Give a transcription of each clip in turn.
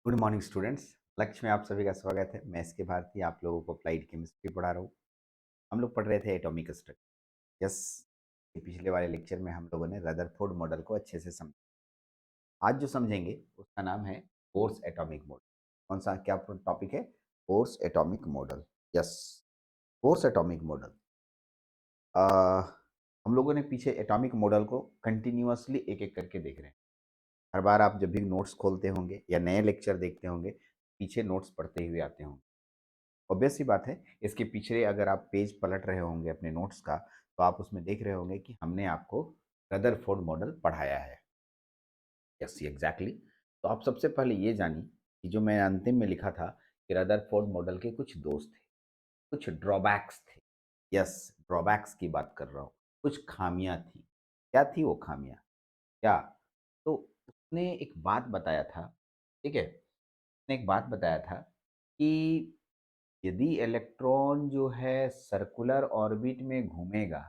Good morning students. लक्ष्य में आप सभी का स्वागत है। मैं एसके भारती आप लोगों को अप्लाइड केमिस्ट्री पढ़ा रहा हूँ। हम लोग पढ़ रहे थे एटॉमिक स्ट्रक्चर। यस, पिछले वाले लेक्चर में हम लोगों ने रदरफोर्ड मॉडल को अच्छे से समझा। आज जो समझेंगे उसका नाम है बोर्स एटॉमिक मॉडल। कौन सा क्या टॉपिक है? Bourse atomic model. Yes, bourse atomic model. हम लोगों ने पीछे एटॉमिक मॉडल को कंटिन्यूअसली एक एक करके देख रहे हैं। हर बार आप जब भी नोट्स खोलते होंगे या नए लेक्चर देखते होंगे, पीछे नोट्स पढ़ते हुए आते होंगे। ऑब्वियस सी बात है, इसके पीछे अगर आप पेज पलट रहे होंगे अपने नोट्स का, तो आप उसमें देख रहे होंगे कि हमने आपको रदरफोर्ड मॉडल पढ़ाया है। Yes, exactly. तो आप सबसे पहले ये जानिए कि जो मैं अंतिम में लिखा था कि रदरफोर्ड मॉडल के कुछ दोष थे, कुछ ड्रॉबैक्स थे। यस, ड्रॉबैक्स की बात कर रहा हूँ। कुछ खामियां थी। क्या थी वो खामियां? क्या? तो उसने एक बात बताया था, ठीक है? उसने एक बात बताया था कि यदि इलेक्ट्रॉन जो है सर्कुलर ऑर्बिट में घूमेगा,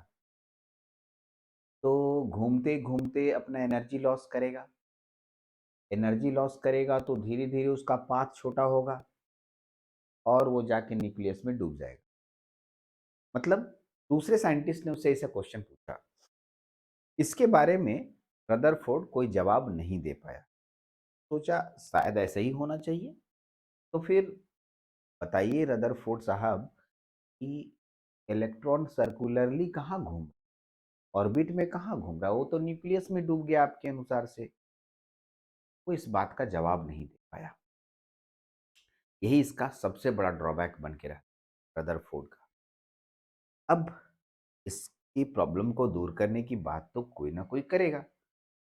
तो घूमते घूमते अपना एनर्जी लॉस करेगा। एनर्जी लॉस करेगा तो धीरे धीरे उसका पाथ छोटा होगा और वो जाके न्यूक्लियस में डूब जाएगा। मतलब दूसरे साइंटिस्ट ने उससे ऐसा क्वेश्चन पूछा। इसके बारे में रदरफोर्ड कोई जवाब नहीं दे पाया। सोचा शायद ऐसा ही होना चाहिए। तो फिर बताइए रदरफोर्ड साहब कि इलेक्ट्रॉन सर्कुलरली कहाँ घूम, ऑर्बिट में कहाँ घूम रहा है? वो तो न्यूक्लियस में डूब गया आपके अनुसार से। वो इस बात का जवाब नहीं दे पाया। यही इसका सबसे बड़ा ड्रॉबैक बन के रहा रदरफोर्ड का। अब इसकी प्रॉब्लम को दूर करने की बात तो कोई ना कोई करेगा।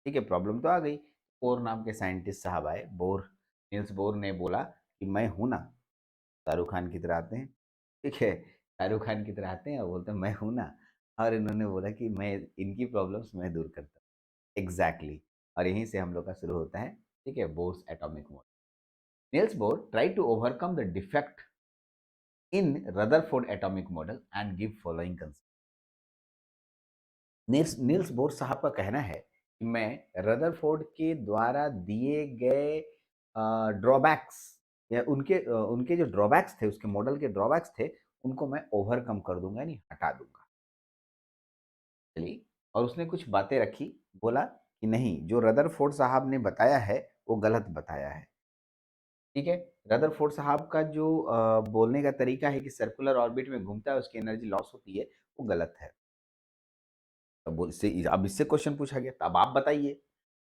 ठीक है, प्रॉब्लम तो आ गई। बोर नाम के साइंटिस्ट साहब आए। नील्स बोर ने बोला कि मैं हूं ना। शाहरुख खान की तरह आते हैं, ठीक है, शाहरुख खान की तरह आते हैं और बोलते हैं मैं हूं ना। और इन्होंने बोला कि मैं इनकी प्रॉब्लम्स मैं दूर करता हूँ। एग्जैक्टली। और यहीं से हम लोग का शुरू होता है, ठीक है, bourse atomic model. Niels Bohr tried to overcome the defect in Rutherford atomic model and give following concept. Niels Bohr साहब का कहना है कि मैं रदरफोर्ड के द्वारा दिए गए ड्रॉबैक्स या उनके जो ड्रॉबैक्स थे, उसके मॉडल के ड्रॉबैक्स थे, उनको मैं ओवरकम कर दूंगा, यानी हटा दूंगा। चलिए, और उसने कुछ बातें रखी। बोला कि नहीं, जो रदरफोर्ड साहब ने बताया है वो गलत बताया है। ठीक है, रदरफोर्ड साहब का जो बोलने का तरीका है कि सर्कुलर ऑर्बिट में घूमता है, उसकी एनर्जी लॉस होती है, वो गलत है। अब इससे क्वेश्चन पूछा गया, तो अब आप बताइए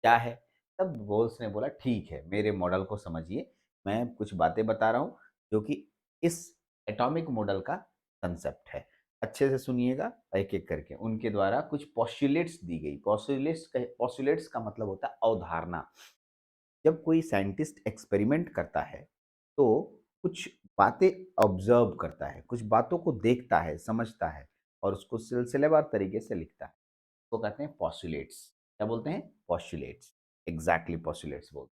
क्या है? तब बोल्स ने बोला ठीक है, मेरे मॉडल को समझिए। मैं कुछ बातें बता रहा हूँ जो कि इस एटॉमिक मॉडल का कंसेप्ट है। अच्छे से सुनिएगा एक एक करके। उनके द्वारा कुछ पॉस्टुलेट्स दी गई। पॉस्टुलेट्स का मतलब होता है अवधारणा। जब कोई साइंटिस्ट एक्सपेरिमेंट करता है तो कुछ बातें ऑब्जर्व करता है, कुछ बातों को देखता है, समझता है और उसको सिलसिलेवार तरीके से लिखता है। तो कहते हैं पॉस्टुलेट्स। क्या बोलते हैं? पॉस्टुलेट्स। एग्जैक्टली, पॉस्टुलेट्स बोलते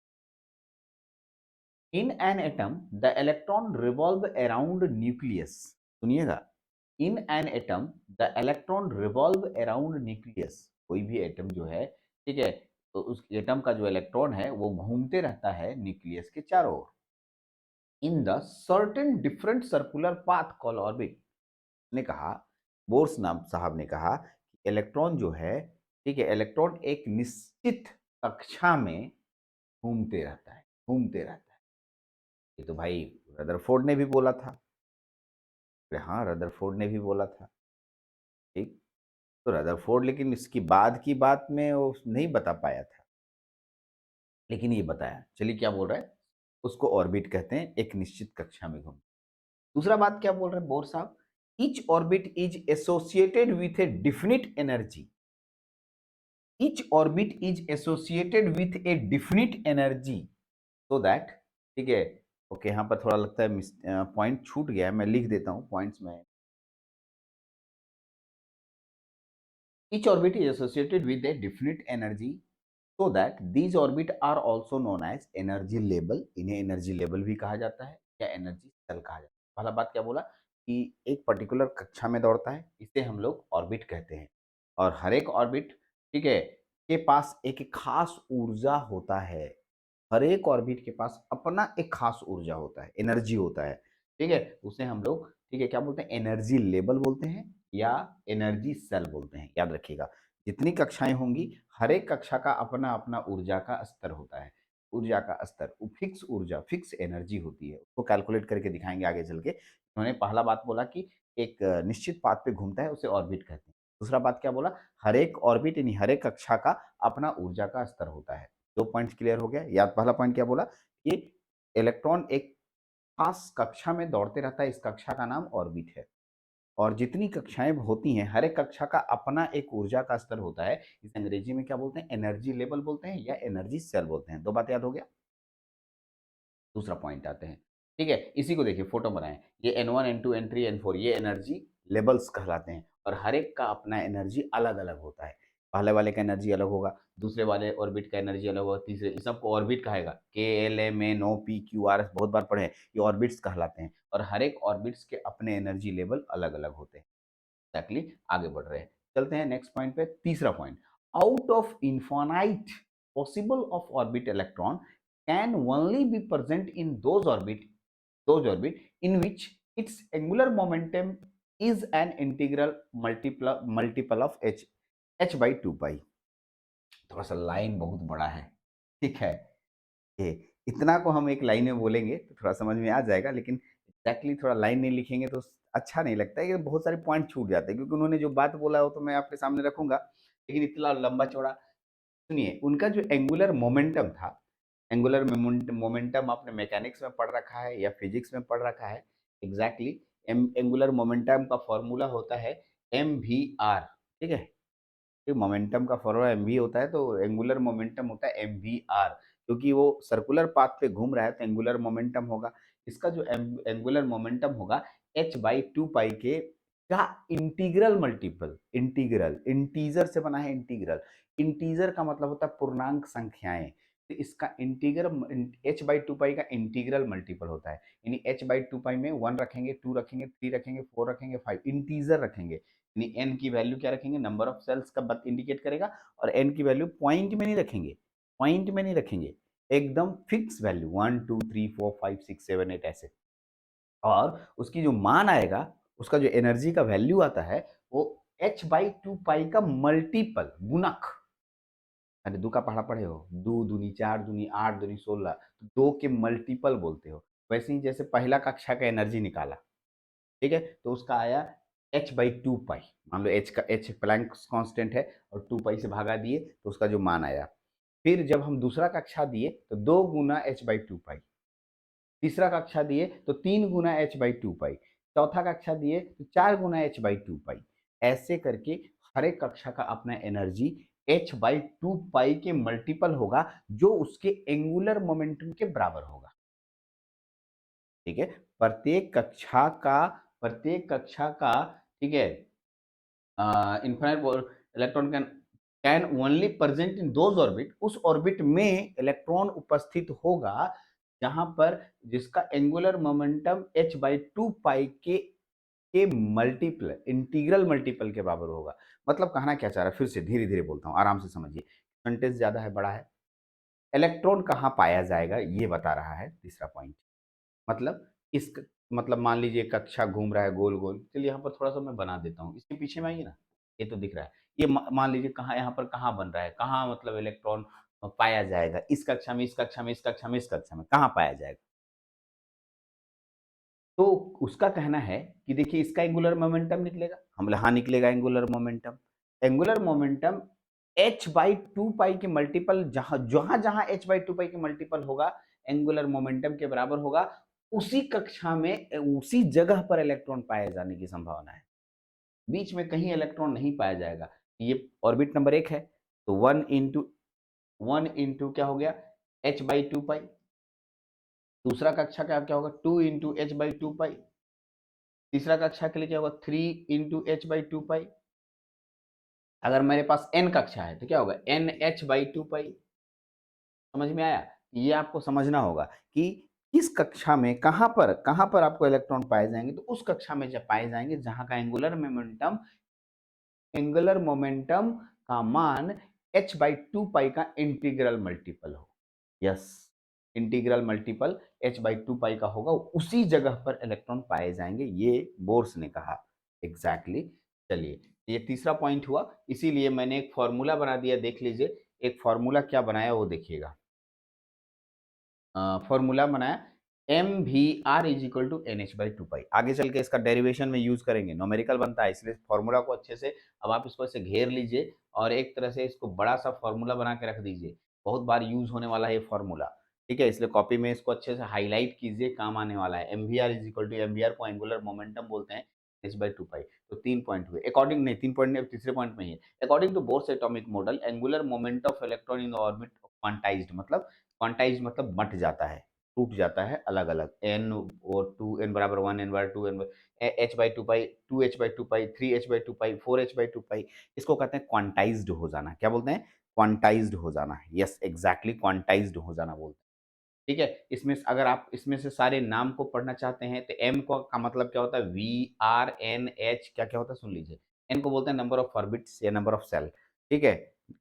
हैं। In an atom the electron revolve around nucleus. सुनिएगा, in an atom the electron revolve around nucleus. कोई भी एटम जो है, ठीक है, तो उस एटम का जो इलेक्ट्रॉन है वो घूमते रहता है न्यूक्लियस के चारों ओर in the certain different circular path call orbit. ने कहा, बोर्स नाम साहब ने कहा कि इलेक्ट्रॉन जो है, ठीक है, इलेक्ट्रॉन एक निश्चित कक्षा में घूमते रहता है। ये तो भाई रदरफोर्ड ने भी बोला था। अरे हाँ, रदरफोर्ड ने भी बोला था। ठीक। तो रदरफोर्ड लेकिन इसकी बाद की बात में वो नहीं बता पाया था, लेकिन ये बताया। चलिए क्या बोल रहा है? उसको ऑर्बिट कहते हैं, एक निश्चित कक्षा में घूम। दूसरा बात क्या बोल रहे हैं बोर साहब? Each orbit is associated with A definite energy. Each orbit is associated with A definite energy so that, ठीक है, ओके, यहाँ पर थोड़ा लगता है पॉइंट छूट गया है, मैं लिख देता हूँ पॉइंट्स में। Each orbit is associated with a definite energy so that these orbit are also known as energy level. इन्हें एनर्जी लेवल भी कहा जाता है या एनर्जी सेल कहा जाता है। पहला बात क्या बोला कि एक पर्टिकुलर कक्षा में दौड़ता है, इसे हम लोग ऑर्बिट कहते हैं। और हर एक ऑर्बिट, ठीक है, के पास एक खास ऊर्जा होता है। हर एक ऑर्बिट के पास अपना एक खास ऊर्जा होता है, एनर्जी होता है, ठीक है? उसे हम लोग, ठीक है, क्या बोलते हैं? एनर्जी लेवल बोलते हैं या एनर्जी सेल बोलते हैं, याद रखिएगा। जितनी कक्षाएँ होंगी, हर एक कक्षा का अपना-अपना ऊर्जा का स्तर होता है। ऊर्जा का स्तर, वो फिक्स ऊर्जा, फिक्स एनर्जी होती है, उसको कैलकुलेट करके दिखाएँगे आगे चल के। उन्होंने पहला बात बोला कि एक निश्चित पाथ पे घूमता है, उसे ऑर्बिट कहते हैं। दूसरा बात क्या बोला? हर एक ऑर्बिट यानी हर एक कक्षा का अपना ऊर्जा का स्तर होता है। 2 पॉइंट्स क्लियर हो गया। या पहला पॉइंट क्या बोला कि इलेक्ट्रॉन एक खास कक्षा में दौड़ते रहता है, इस कक्षा का नाम ऑर्बिट है। और जितनी कक्षाएँ होती हैं, हर एक कक्षा का अपना एक ऊर्जा का स्तर होता है। इसे अंग्रेजी में क्या बोलते हैं? एनर्जी लेवल बोलते हैं या एनर्जी सेल बोलते हैं। 2 बात याद हो गया? दूसरा पॉइंट आते हैं, ठीक है? इसी को देखिए, फोटो बनाएँ। ये N1, N2, N3, N4 ये एनर्जी लेवल्स कहलाते हैं और हर एक का अपना एनर्जी अलग-अलग होता है। पहले वाले का एनर्जी अलग होगा, दूसरे वाले ऑर्बिट का एनर्जी अलग होगा, तीसरे इस सबको ऑर्बिट कहेगा। K, L, M, N, O, P, Q, R, S बहुत बार पढ़े हैं, ये ऑर्बिट्स कहलाते हैं और हर एक ऑर्बिट्स के अपने एनर्जी लेवल अलग-अलग होते हैं। एग्जैक्टली आगे बढ़ रहे हैं। चलते हैं नेक्स्ट पॉइंट पे, तीसरा point. Out of infinite possible of orbit electron can only be present in those orbit in which its angular momentum is an integral multiple of h by 2 pi। थोड़ा सा लाइन बहुत बड़ा है, ठीक है? ये इतना को हम एक लाइन में बोलेंगे तो थोड़ा समझ में आ जाएगा, लेकिन एग्जैक्टली थोड़ा लाइन नहीं लिखेंगे तो अच्छा नहीं लगता है, ये बहुत सारे पॉइंट छूट जाते हैं, क्योंकि उन्होंने जो बात बोला हो तो मैं आपके सामने रखूंगा, लेकिन इतना लंबा चौड़ा। सुनिए, उनका जो एंगुलर मोमेंटम था, एंगुलर मोमेंटम आपने मैकेनिक्स में पढ़ रखा है या फिजिक्स में पढ़ रखा है। एग्जैक्टली एंगुलर मोमेंटम का फॉर्मूला होता है एम वी आर, ठीक है? ये मोमेंटम का फॉर्मूला एम वी होता है, तो एंगुलर मोमेंटम होता है एम वी आर, क्योंकि वो सर्कुलर पाथ पे घूम रहा है तो एंगुलर मोमेंटम होगा। इसका जो एंगुलर मोमेंटम होगा एच बाई टू पाई के का इंटीग्रल मल्टीपल, इंटीग्रल इंटीजर से बना है, इंटीग्रल इंटीजर का मतलब होता है पूर्णांक संख्याएं, तो इसका इंटीग्रल एच बाई टू पाई का इंटीग्रल मल्टीपल होता है। यानी एच बाई टू पाई में 1 रखेंगे, 2 रखेंगे, 3 रखेंगे, 4 रखेंगे, 5 इंटीजर रखेंगे, यानी एन की वैल्यू क्या रखेंगे? नंबर ऑफ सेल्स का बत इंडिकेट करेगा। और एन की वैल्यू पॉइंट में नहीं रखेंगे, पॉइंट में नहीं रखेंगे, एकदम फिक्स वैल्यू 1 2 3 4 5 6 7 8 ऐसे। और उसकी जो मान आएगा, उसका जो एनर्जी का वैल्यू आता है, वो एच बाई टू पाई का मल्टीपल, गुणक। अरे दो का पढ़ा पढ़े हो, दो दूनी चार, दूनी आठ, दूनी 16, तो दो के मल्टीपल बोलते हो। वैसे ही जैसे पहला कक्षा का एनर्जी निकाला, ठीक है, तो उसका आया एच बाई टू पाई। मान लो एच का, एच प्लैंक कांस्टेंट है और टू पाई से भागा दिए तो उसका जो मान आया। फिर जब हम दूसरा कक्षा दिए तो 2 गुना एच बाई टू पाई, तीसरा कक्षा दिए तो 3 गुना एच बाई टू पाई, चौथा कक्षा दिए तो 4 गुना एच बाई टू पाई। ऐसे करके हर एक कक्षा का अपना energy H by two pi के मल्टीपल होगा, जो उसके एंगुलर मोमेंटम के बराबर होगा, ठीक है? प्रत्येक कक्षा का, ठीक है, infinite electron can only present in those orbit, उस ऑर्बिट में इलेक्ट्रॉन उपस्थित होगा जहां पर जिसका angular momentum H by two pi के मल्टीपल, इंटीग्रल मल्टीपल के बराबर होगा। मतलब कहना क्या चाह रहा है, फिर से धीरे धीरे बोलता हूँ, आराम से समझिए, सेंटेंस ज्यादा है, बड़ा है। इलेक्ट्रॉन कहाँ पाया जाएगा ये बता रहा है तीसरा पॉइंट। मतलब इस मतलब मान लीजिए कक्षा घूम रहा है गोल गोल, चलिए यहाँ पर थोड़ा सा मैं बना देता हूँ, इसके पीछे में आइए ना, ये तो दिख रहा है। ये मान लीजिए कहाँ, यहाँ पर कहाँ बन रहा है, कहाँ मतलब इलेक्ट्रॉन पाया जाएगा? इस कक्षा में, इस कक्षा में, इस कक्षा में, इस कक्षा में, कहाँ पाया जाएगा? तो उसका कहना है कि देखिए इसका एंगुलर मोमेंटम निकलेगा, हम बोले हाँ निकलेगा angular momentum. Angular momentum H by two pi के मल्टीपल, जहां जहां जहां एच बाई टू पाई के मल्टीपल होगा एंगुलर मोमेंटम के बराबर होगा, उसी कक्षा में उसी जगह पर इलेक्ट्रॉन पाए जाने की संभावना है। बीच में कहीं इलेक्ट्रॉन नहीं पाया जाएगा। ये ऑर्बिट नंबर एक है, तो वन इंटू क्या हो गया? एच बाई टू पाई। दूसरा कक्षा का क्या होगा? 2 इंटू एच बाई टू पाई। तीसरा कक्षा के लिए क्या होगा? 3 इंटू एच बाई टू पाई। अगर मेरे पास एन कक्षा है तो क्या होगा? एन एच बाई टू पाई। समझ में आया? ये आपको समझना होगा कि किस कक्षा में कहां पर आपको इलेक्ट्रॉन पाए जाएंगे, तो उस कक्षा में जब पाए जाएंगे जहां का एंगुलर मोमेंटम का मान एच बाई टू पाई का इंटीग्रल मल्टीपल हो। यस, इंटीग्रल मल्टीपल h/2 का होगा, उसी जगह पर इलेक्ट्रॉन पाए जाएंगे, ये बोर्स ने कहा। एग्जैक्टली चलिए, ये तीसरा पॉइंट हुआ, इसीलिए मैंने एक फॉर्मूला बना दिया, देख लीजिए। एक फॉर्मूला क्या बनाया वो देखिएगा। फॉर्मूला बनाया M V R is equal to N H by two pi. आगे चल के इसका डेरिवेशन में यूज करेंगे, नोमेरिकल बनता है, इसलिए फॉर्मूला को अच्छे से अब आप इसको ऐसे घेर लीजिए और एक तरह से इसको बड़ा सा फॉर्मूला बना के रख दीजिए। बहुत बार यूज होने वाला है ये फॉर्मूला, ठीक है, इसलिए कॉपी में इसको अच्छे से हाईलाइट कीजिए, काम आने वाला है। M V R is equal to, M V R को एंगुलर मोमेंटम बोलते हैं, एच बाई टू पाई। तो 3 पॉइंट हुए, अकॉर्डिंग नहीं 3 पॉइंट नहीं, तीसरे पॉइंट में ही है। According to Bohr's atomic model, angular moment of electron in orbit quantized, मतलब क्वांटाइज्ड मतलब बंट जाता है, टूट जाता है अलग अलग, एन और टू, एन बराबर वन, एन बराबर two, N H by two pi, two H by two pi, three H by two pi, four H by two pi. इसको कहते हैं क्वांटाइज्ड हो जाना। क्या बोलते हैं? क्वांटाइज्ड हो जाना। यस एग्जैक्टली, क्वांटाइज्ड हो जाना बोलते हैं। ठीक है, इसमें अगर आप इसमें से सारे नाम को पढ़ना चाहते हैं तो एम को का मतलब क्या होता है? वी आर एन एच, क्या क्या होता है सुन लीजिए। एन को बोलते हैं नंबर ऑफ ऑर्बिट्स या नंबर ऑफ सेल। ठीक है,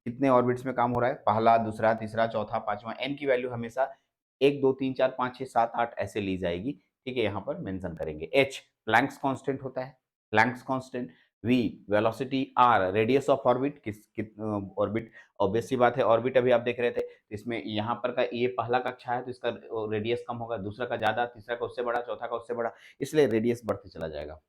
कितने ऑर्बिट्स में काम हो रहा है, पहला, दूसरा, तीसरा, चौथा, पांचवा। एन की वैल्यू हमेशा एक, दो, तीन, चार, पाँच, छः, सात, आठ ऐसे ली जाएगी। ठीक है, यहाँ पर मेंशन करेंगे। एच प्लैंक्स कांस्टेंट होता है, Planck's constant. V velocity, R radius of orbit, किस ऑर्बिट, ऑब्वियस सी बात है, ऑर्बिट अभी आप देख रहे थे, इसमें यहाँ पर का ये पहला कक्षा है तो इसका रेडियस कम होगा, दूसरा का ज्यादा, तीसरा का उससे बड़ा, चौथा का उससे बड़ा, इसलिए रेडियस बढ़ते चला जाएगा।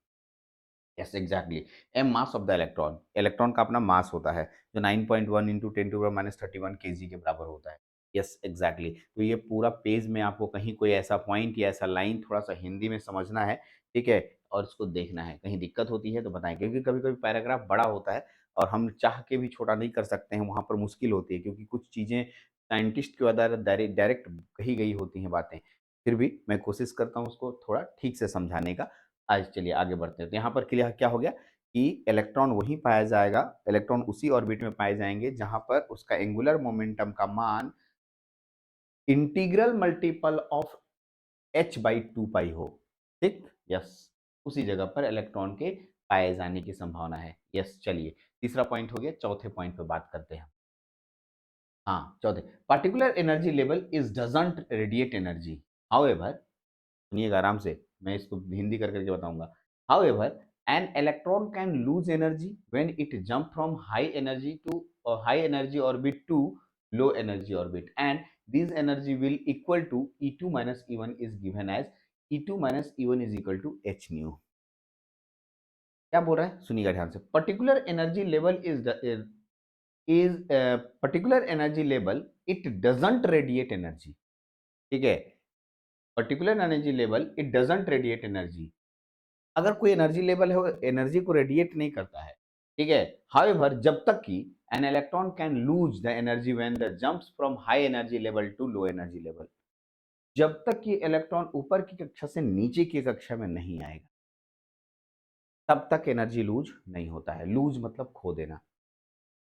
Yes exactly. M mass of the electron, electron का अपना मास होता है जो 9.1 इंटू 10⁻31 केजी के बराबर होता है। Yes exactly. तो ये पूरा पेज में आपको कहीं कोई ऐसा पॉइंट या ऐसा लाइन थोड़ा सा हिंदी में समझना है, ठीक है, और इसको देखना है। कहीं दिक्कत होती है तो बताएं, क्योंकि कभी कभी पैराग्राफ बड़ा होता है और हम चाह के भी छोटा नहीं कर सकते हैं, वहाँ पर मुश्किल होती है, क्योंकि कुछ चीज़ें साइंटिस्ट के द्वारा डायरेक्ट कही गई होती हैं बातें। फिर भी मैं कोशिश करता हूँ उसको थोड़ा ठीक से समझाने का। आज चलिए आगे बढ़ते हैं। तो यहाँ पर क्लियर क्या हो गया कि इलेक्ट्रॉन वहीं पाया जाएगा, इलेक्ट्रॉन उसी ऑर्बिट में पाए जाएंगे जहां पर उसका एंगुलर मोमेंटम का मान integral multiple of H by two pi हो। ठीक, यस, उसी जगह पर इलेक्ट्रॉन के पाए जाने की संभावना है। यस चलिए, तीसरा पॉइंट हो गया, चौथे पॉइंट पे बात करते हैं। हाँ चौथे, particular energy level is doesn't radiate energy, however, सुनिएगा आराम से, मैं इसको हिंदी कर करके बताऊंगा। However an electron can lose energy when it jump from high energy to high energy orbit to low energy orbit, and this energy will equal to E2 minus E1 is given as E2 minus E1 is equal to h nu। क्या बोल रहा है सुनिएगा ध्यान से। Particular energy level is particular energy level it doesn't radiate energy. ठीक है, particular energy level it doesn't radiate energy. अगर कोई एनर्जी लेवल है वो एनर्जी को रेडिएट नहीं करता है। ठीक है, हाउएवर जब तक कि an electron can lose the energy when the jumps from high energy level to low energy level, जब तक कि इलेक्ट्रॉन ऊपर की कक्षा से नीचे की कक्षा में नहीं आएगा तब तक एनर्जी लूज नहीं होता है। लूज मतलब खो देना।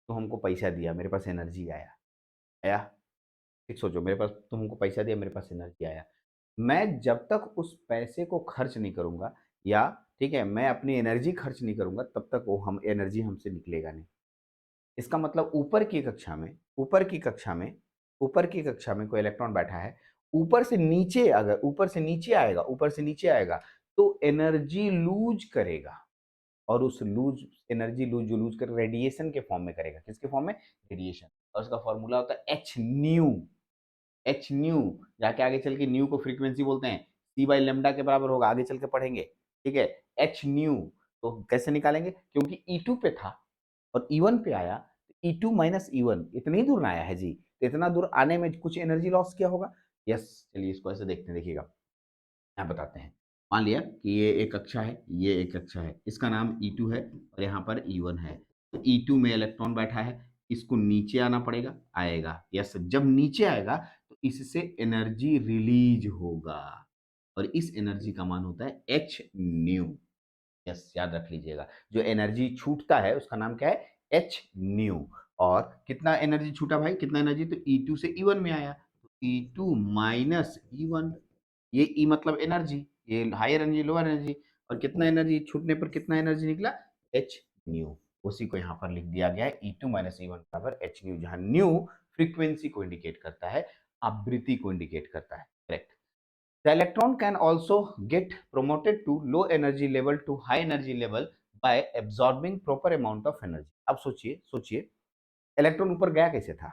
तो हमको पैसा दिया, मेरे पास एनर्जी आया, आया, ठीक सोचो, मेरे पास, तुम हमको पैसा दिया, मेरे पास एनर्जी आया। मैं जब तक उस पैसे को खर्च नहीं करूंगा, या ठीक है, मैं अपनी एनर्जी खर्च नहीं करूंगा, तब तक वो हम एनर्जी हमसे निकलेगा नहीं। इसका मतलब ऊपर की कक्षा में, ऊपर की कक्षा में, ऊपर की कक्षा में कोई इलेक्ट्रॉन बैठा है, ऊपर से नीचे, अगर ऊपर से नीचे आएगा, ऊपर से नीचे आएगा तो एनर्जी लूज करेगा। और उस लूज एनर्जी लूज जो लूज कर रेडिएशन के फॉर्म में करेगा। किसके फॉर्म में? रेडिएशन। और उसका फॉर्मूला होता है एच न्यू। एच न्यू, जाके आगे चल के न्यू को फ्रीक्वेंसी बोलते हैं, सी बाई लेमडा के बराबर होगा, आगे चल के पढ़ेंगे। ठीक है, एच न्यू। तो कैसे निकालेंगे? क्योंकि E2 पे था और E1 पे आया, E2 माइनस E1 इतनी ही दूर ना आया है जी, तो इतना दूर आने में कुछ एनर्जी लॉस किया होगा। यस चलिए, इसको ऐसे देखते हैं, देखिएगा, यहाँ बताते हैं। मान लिया कि ये एक कक्षा है, ये एक कक्षा है, इसका नाम E2 है और यहाँ पर E1 है। तो E2 में इलेक्ट्रॉन बैठा है, इसको नीचे आना पड़ेगा, आएगा। यस, जब नीचे आएगा तो इससे एनर्जी रिलीज होगा और इस एनर्जी का मान होता है एच न्यू। यस, याद रख लीजिएगा, जो एनर्जी छूटता है उसका नाम क्या है? H new. और कितना एनर्जी छूटा भाई, कितना एनर्जी? तो E2 से E1 में आया, तो E2 माइनस E1, ये ई मतलब एनर्जी, ये हायर एनर्जी लोअर एनर्जी, और कितना एनर्जी छूटने पर कितना एनर्जी निकला? H new. उसी को यहाँ पर लिख दिया गया है E2 माइनस E1 बराबर एच न्यू, जहाँ न्यू फ्रीक्वेंसी को इंडिकेट करता है। आवृत्ति को इंडिकेट करता है। Correct. The electron can also get promoted to low energy level to high energy level by absorbing proper amount of energy. अब सोचिए सोचिए, इलेक्ट्रॉन ऊपर गया कैसे था?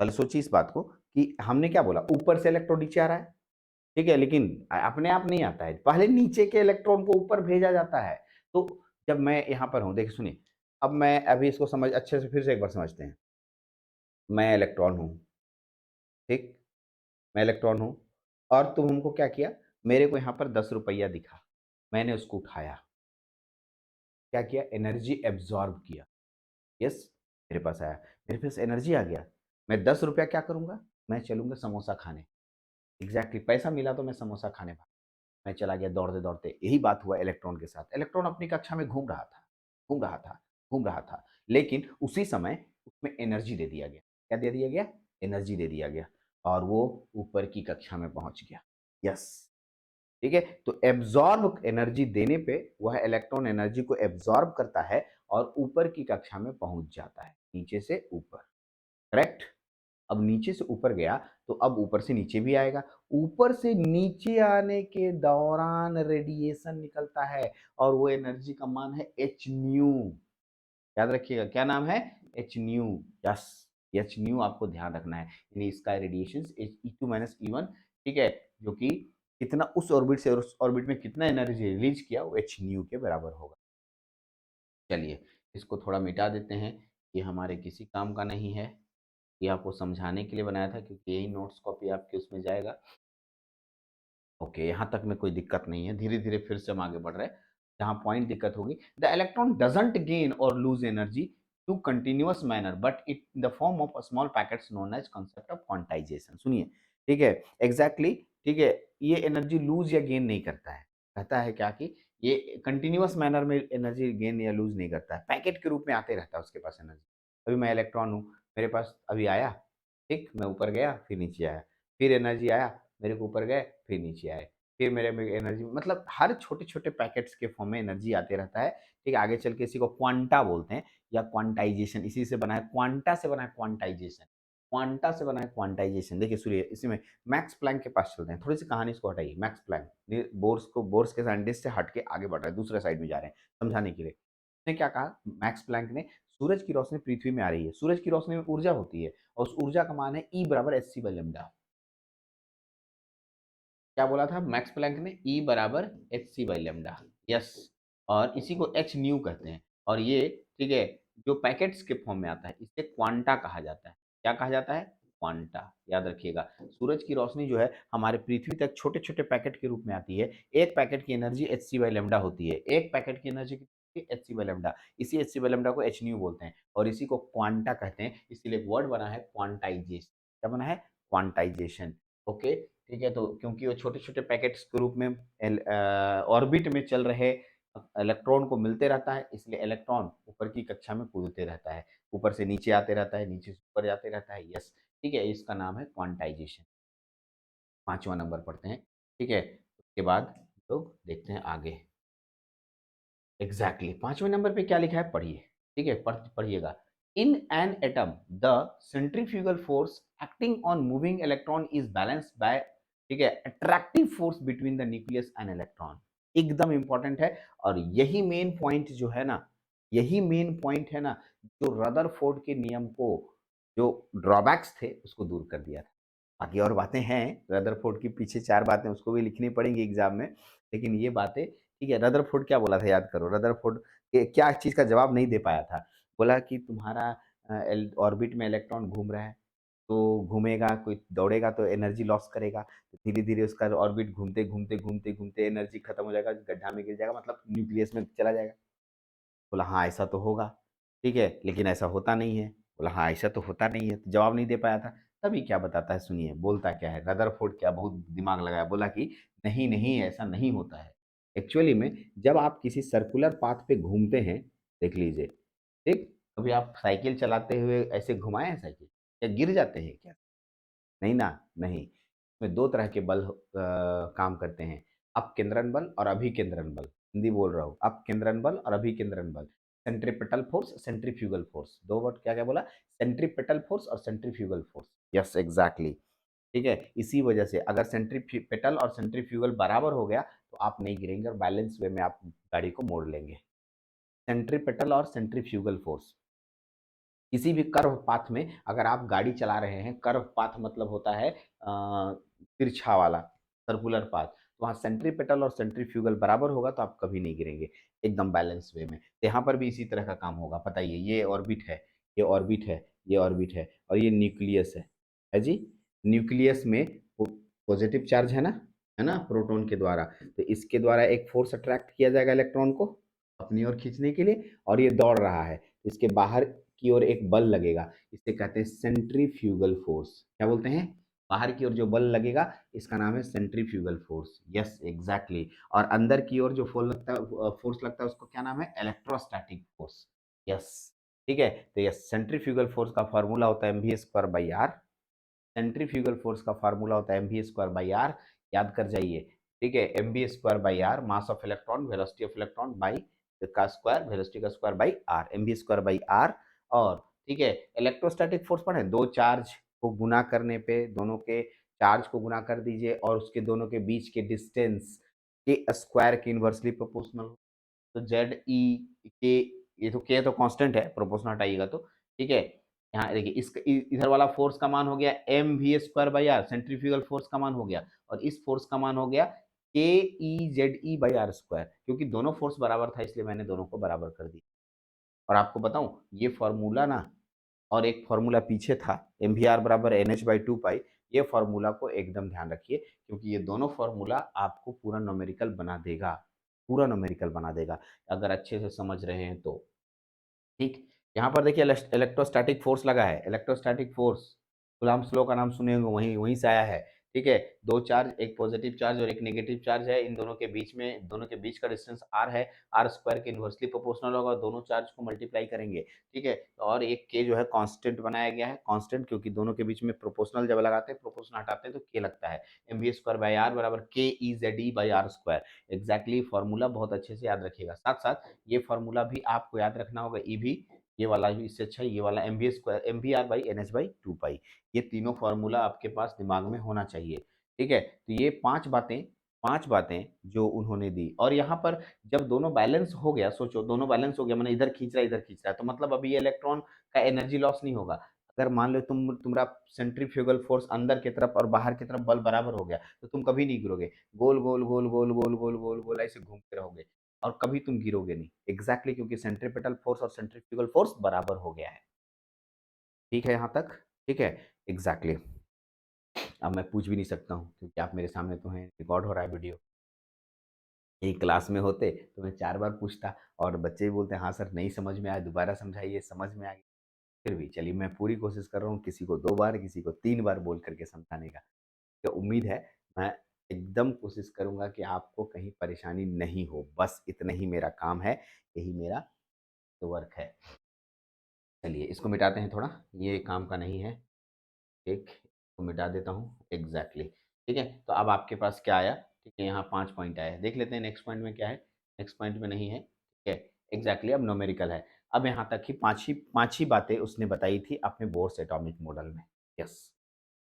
पहले सोचिए इस बात को कि हमने क्या बोला, ऊपर से इलेक्ट्रॉन नीचे आ रहा है, ठीक है, लेकिन अपने आप नहीं आता है, पहले नीचे के इलेक्ट्रॉन को ऊपर भेजा जाता है। तो जब मैं यहाँ पर हूँ, देखिए सुनिए, अब मैं अभी इसको समझ अच्छे से फिर से एक बार समझते हैं। मैं इलेक्ट्रॉन हूँ, ठीक? मैं इलेक्ट्रॉन हूँ और तुम हमको क्या किया, मेरे को यहाँ पर 10 रुपया दिखा, मैंने उसको उठाया, क्या किया, एनर्जी एब्ज़ॉर्ब किया, यस, मेरे पास आया, मेरे पास एनर्जी आ गया, मैं 10 रुपया क्या करूँगा, मैं चलूँगा समोसा खाने, एग्ज़ैक्टली पैसा मिला तो मैं समोसा खाने भागा। मैं चला गया दौड़ते-दौड़ते, यही बात हुआ इलेक्ट्रॉन के साथ। इलेक्ट्रॉन अपनी कक्षा में घूम रहा था, घूम रहा था, घूम रहा था, लेकिन उसी समय उसमें एनर्जी दे दिया गया। क्या दे दिया गया? एनर्जी दे दिया गया और वो ऊपर की कक्षा में पहुँच गया। यस, ठीक है? तो एब्ज़ॉर्ब एनर्जी देने पे वह इलेक्ट्रॉन एनर्जी को एब्ज़ॉर्ब करता है और ऊपर की कक्षा में पहुँच जाता है, नीचे से ऊपर, करेक्ट? अब नीचे से ऊपर गया, तो अब ऊपर से नीचे भी आएगा। ऊपर से नीचे आने के दौरान रेडिएशन निकलता है और वो एनर्जी का मान है एच न्यू। याद रखिएगा, क्या नाम है? H new. Yes, H new आपको ध्यान रखना है। यानी sky radiations H E2 minus E1, ठीक है? जो कि कितना उस ऑर्बिट से उस ऑर्बिट में कितना एनर्जी रिलीज़ किया, वो एच न्यू के बराबर होगा। चलिए, इसको थोड़ा मिटा देते हैं, ये हमारे किसी काम का नहीं है। ये आपको समझाने के लिए बनाया था क्योंकि यही नोट्स कॉपी आपके उसमें जाएगा। ओके, यहाँ तक में कोई दिक्कत नहीं है, धीरे-धीरे फिर से हम आगे बढ़ रहे हैं। जहाँ पॉइंट दिक्कत होगी, द इलेक्ट्रॉन डज़न्ट गेन और lose energy to continuous manner but it in the form of small packets known as concept of quantization. सुनिए, ठीक है? एग्ज़ैक्टली, ठीक है? ये एनर्जी लूज़ या गेन नहीं करता है। कहता है क्या कि ये कंटीन्यूअस मैनर में एनर्जी गेन या लूज़ नहीं करता है, पैकेट के रूप में आते रहता है उसके पास एनर्जी। अभी मैं इलेक्ट्रॉन हूँ, मेरे पास अभी आया, ठीक? मैं ऊपर गया, फिर नीचे आया, फिर एनर्जी आया, मेरे को ऊपर गए, फिर नीचे आए, फिर मेरे में एनर्जी, मतलब हर छोटे-छोटे पैकेट्स के फॉर्म में एनर्जी आते रहता है, ठीक है? आगे चल के इसी को क्वांटा बोलते हैं या क्वांटाइजेशन, इसी से बना है, क्वांटा से बना है क्वांटाइजेशन, क्वांटा से बना है क्वांटाइजेशन। देखिए सुनिए, इसी में मैक्स प्लैंक के पास चलते हैं, थोड़ी-सी कहानी इसको हटाइए, मैक्स प्लैंक, ये बोर्स के साइंटिस्ट से हट के आगे बढ़ रहे हैं, दूसरे साइड में जा रहे हैं, समझाने के लिए। उसने क्या कहा, मैक्स प्लैंक ने, सूरज की रोशनी पृथ्वी में आ रही है, सूरज की रोशनी में ऊर्जा होती है और उस ऊर्जा का मान है E बराबर hc बाई लैम्ब्डा। क्या बोला था मैक्स प्लैंक ने? ई बराबर h c by lambda. Yes, और इसी को एच न्यू कहते हैं और ये, ठीक है, जो पैकेट्स के फॉर्म में आता है इसे क्वांटा कहा जाता है। क्या कहा जाता है? क्वांटा। याद रखिएगा, सूरज की रोशनी जो है हमारे पृथ्वी तक छोटे छोटे पैकेट के रूप में आती है। एक पैकेट की energy h c by lambda होती है, एक पैकेट की energy h c by lambda. इसी एच सी बाई लेमडा को एच न्यू बोलते हैं और इसी को क्वांटा कहते हैं। इसीलिए वर्ड बना है क्वांटाइजेशन। क्या बना है? क्वांटाइजेशन। ओके, ठीक है? तो क्योंकि वो छोटे-छोटे पैकेट्स के रूप में ऑर्बिट में चल रहे इलेक्ट्रॉन को मिलते रहता है, इसलिए इलेक्ट्रॉन ऊपर की कक्षा में कूदते रहता है। ऊपर से नीचे आते रहता है, नीचे से ऊपर जाते रहता है। यस, ठीक है? इसका नाम है क्वांटाइजेशन। 5वाँ नंबर पढ़ते हैं, ठीक है? उसके बाद लोग देखते हैं आगे। एग्जैक्टली, 5वें नंबर पे क्या लिखा है पढ़िए, ठीक है? पढ़िएगा। इन an atom the centrifugal force acting on moving electron is balanced bye, ठीक है, attractive force between the nucleus and electron. एकदम इंपॉर्टेंट है और यही मेन पॉइंट जो है ना, यही मेन पॉइंट है ना, जो रदरफोर्ड के नियम को, जो ड्रॉबैक्स थे उसको दूर कर दिया था। बाकी और बातें हैं, रदरफोर्ड की पीछे 4 बातें उसको भी लिखनी पड़ेंगी एग्जाम में, लेकिन ये बातें, ठीक है? रदरफोर्ड क्या बोला था याद करो, रदरफोर्ड क्या चीज़ का जवाब नहीं दे पाया था। बोला कि तुम्हारा ऑर्बिट में इलेक्ट्रॉन घूम रहा है, तो घूमेगा, कोई दौड़ेगा तो एनर्जी लॉस करेगा, तो धीरे-धीरे उसका ऑर्बिट घूमते-घूमते एनर्जी खत्म हो जाएगा, गड्ढा में गिर जाएगा, मतलब न्यूक्लियस में चला जाएगा। बोला हाँ, ऐसा तो होगा, ठीक है, लेकिन ऐसा होता नहीं है। बोला हाँ, ऐसा तो होता नहीं है, तो जवाब नहीं दे पाया था। तभी क्या बताता है सुनिए, बोलता क्या है, रदरफोर्ड, क्या बहुत दिमाग लगाया, बोला कि नहीं, नहीं, ऐसा नहीं होता है। एक्चुअली में जब आप किसी सर्कुलर पाथ पे घूमते हैं, देख लीजिए, ठीक? कभी आप साइकिल चलाते हुए ऐसे घुमाए हैं साइकिल? या गिर जाते हैं क्या? नहीं ना, नहीं। इसमें 2 तरह के बल काम करते हैं, अपकेंद्रन बल और अभिकेंद्रन बल। हिंदी बोल रहा हूँ, अपकेंद्रन बल और अभिकेंद्रन बल। Centripetal force, centrifugal force, 2 word क्या-क्या बोला? सेंट्रीपिटल फोर्स और सेंट्रीफ्यूगल फोर्स। Yes exactly. ठीक है, इसी वजह से अगर सेंट्रीपेटल और सेंट्रीफ्यूगल बराबर हो गया तो आप नहीं गिरेंगे और बैलेंस वे में आप गाड़ी को मोड़ लेंगे। सेंट्रीपेटल और सेंट्रीफ्यूगल फोर्स किसी भी कर्व पाथ में अगर आप गाड़ी चला रहे हैं, कर्व पाथ मतलब होता है तिरछा वाला सर्कुलर पाथ, तो वहाँ सेंट्रीपेटल और सेंट्रीफ्यूगल बराबर होगा तो आप कभी नहीं गिरेंगे, एकदम बैलेंस वे में। तो यहाँ पर भी इसी तरह का काम होगा। बताइए, ये ऑर्बिट है, ये ऑर्बिट है, ये ऑर्बिट है और ये न्यूक्लियस है जी। न्यूक्लियस में पॉजिटिव चार्ज है ना, प्रोटॉन के द्वारा। तो इसके द्वारा एक फोर्स अट्रैक्ट किया जाएगा इलेक्ट्रॉन को अपनी ओर खींचने के लिए, और ये दौड़ रहा है। इसके बाहर की ओर एक बल लगेगा, इसे कहते हैं सेंट्रीफ्यूगल फोर्स। क्या बोलते हैं? बाहर की ओर जो बल लगेगा इसका नाम है सेंट्रीफ्यूगल फोर्स। Yes exactly. और अंदर की ओर जो फोर्स लगता है उसको क्या नाम है? Electrostatic force. यस। ठीक है, तो यस, सेंट्रीफ्यूगल फोर्स का फॉर्मूला होता है mv²/r। सेंट्रीफ्यूगल फोर्स का फार्मूला होता है mv²/r। याद कर जाइए। ठीक है, mv²/r mass of electron, velocity of electron by का स्क्वायर, वेलोसिटी का स्क्वायर बाई आर, mv²/r। और ठीक है, इलेक्ट्रोस्टैटिक फोर्स पढ़े, दो चार्ज को गुना करने पे, दोनों के चार्ज को गुना कर दीजिए और उसके दोनों के बीच के डिस्टेंस के स्क्वायर के इनवर्सली प्रोपोर्शनल। तो जेड ई के, ये तो के तो कांस्टेंट है, प्रोपोर्शनल हटाइएगा तो। ठीक है, यहाँ देखिए इधर वाला फोर्स का मान हो गया mv²/r, सेंट्रीफ्यूगल फोर्स का मान हो गया, और इस फोर्स का मान हो गया k e Z e by r square. क्योंकि दोनों फोर्स बराबर था इसलिए मैंने दोनों को बराबर कर दिया। और आपको बताऊं, ये फॉर्मूला ना, और एक फॉर्मूला पीछे था mvr = nh/2 पाई, ये फॉर्मूला को एकदम ध्यान रखिए क्योंकि ये दोनों फॉर्मूला आपको पूरा न्यूमेरिकल बना देगा, पूरा न्यूमेरिकल बना देगा अगर अच्छे से समझ रहे हैं तो। ठीक, यहाँ पर देखिए इलेक्ट्रोस्टैटिक फोर्स लगा है, इलेक्ट्रोस्टैटिक फोर्स कूलम्ब्स लॉ का नाम सुने होंगे, वहीं वहीं से आया है। ठीक है, दो चार्ज, एक पॉजिटिव चार्ज और एक नेगेटिव चार्ज है, इन दोनों के बीच में, दोनों के बीच का डिस्टेंस r है, आर स्क्वायर के इन्वर्सली प्रोपोर्शनल होगा, दोनों चार्ज को मल्टीप्लाई करेंगे। ठीक है, और एक के जो है कांस्टेंट बनाया गया है, कांस्टेंट क्योंकि दोनों के बीच में प्रोपोर्शनल जब लगाते हैं, प्रोपोर्शनल हटाते हैं तो के लगता है। mv²/r बराबर k e Z e by r square. Exactly, formula बहुत अच्छे से याद रखिएगा। साथ साथ ये फॉर्मूला भी आपको याद रखना होगा, ई भी, ये वाला भी इससे अच्छा है, ये वाला mvr/nh/2 पाई। ये तीनों फॉर्मूला आपके पास दिमाग में होना चाहिए। ठीक है, तो ये पांच बातें जो उन्होंने दी, और यहाँ पर जब दोनों बैलेंस हो गया, सोचो दोनों बैलेंस हो गया, मैंने इधर खींच रहा है इधर खींच रहा है, तो मतलब अभी ये इलेक्ट्रॉन का एनर्जी लॉस नहीं होगा। अगर मान लो तुम्हारा सेंट्रीफ्यूगल फोर्स अंदर की तरफ और बाहर की तरफ बल बराबर हो गया तो तुम कभी नहीं गिरोगे, गोल गोल गोल गोल गोल गोल गोल गोल ऐसे घूमते रहोगे और कभी तुम गिरोगे नहीं। एग्जैक्टली, क्योंकि सेंट्रीपेटल फोर्स और सेंट्रीफ्यूगल फोर्स बराबर हो गया है। ठीक है यहाँ तक? ठीक है, एग्जैक्टली। अब मैं पूछ भी नहीं सकता हूँ क्योंकि आप मेरे सामने तो हैं, रिकॉर्ड हो रहा है वीडियो। यही क्लास में होते तो मैं 4 बार पूछता और बच्चे भी बोलते हाँ सर नहीं समझ में आया, दोबारा समझाइए, समझ में आ गया। फिर भी चलिए, मैं पूरी कोशिश कर रहा हूँ, किसी को 2 बार, किसी को 3 बार बोल करके समझाने का। तो उम्मीद है मैं एकदम कोशिश करूँगा कि आपको कहीं परेशानी नहीं हो। बस इतना ही मेरा काम है, यही मेरा वर्क है। चलिए इसको मिटाते हैं थोड़ा, ये काम का नहीं है। एक को मिटा देता हूँ, एग्जैक्टली। ठीक है, तो अब आपके पास क्या आया? ठीक है, यहाँ 5 पॉइंट आया, देख लेते हैं नेक्स्ट पॉइंट में क्या है। नेक्स्ट पॉइंट में नहीं है, ठीक है, एग्जैक्टली, अब न्यूमेरिकल है। अब यहाँ तक की पांच ही बातें उसने बताई थी अपने बोर्स एटॉमिक मॉडल में। यस।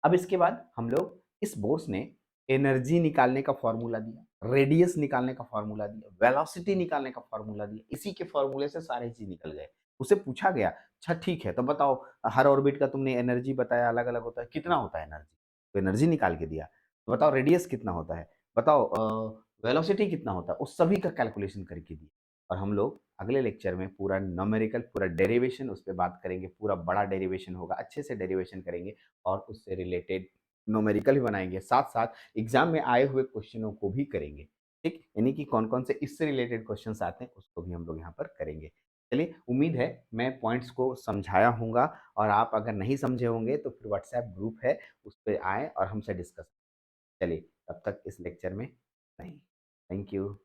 अब इसके बाद हम लोग, इस बोर्स ने एनर्जी निकालने का फॉर्मूला दिया, रेडियस निकालने का फॉर्मूला दिया, वेलोसिटी निकालने का फॉर्मूला दिया, इसी के फॉर्मूले से सारे चीज निकल गए। उसे पूछा गया, अच्छा ठीक है तो बताओ, हर ऑर्बिट का तुमने एनर्जी बताया, अलग अलग होता है, कितना होता है एनर्जी? तो एनर्जी निकाल के दिया। तो बताओ रेडियस कितना होता है, बताओ वेलोसिटी कितना होता है, उस सभी का कैलकुलेशन करके दिया। और हम लोग अगले लेक्चर में पूरा न्यूमेरिकल, पूरा डेरिवेशन उस पर बात करेंगे, पूरा बड़ा डेरिवेशन होगा, अच्छे से डेरिवेशन करेंगे और उससे रिलेटेड न्यूमेरिकल भी बनाएंगे, साथ साथ एग्जाम में आए हुए क्वेश्चनों को भी करेंगे। ठीक, यानी कि कौन कौन से इससे रिलेटेड क्वेश्चंस आते हैं उसको भी हम लोग यहाँ पर करेंगे। चलिए, उम्मीद है मैं पॉइंट्स को समझाया होऊंगा, और आप अगर नहीं समझे होंगे तो फिर व्हाट्सएप ग्रुप है, उस पर आए और हमसे डिस्कस। चलिए, तब तक इस लेक्चर में नहीं। Thank you.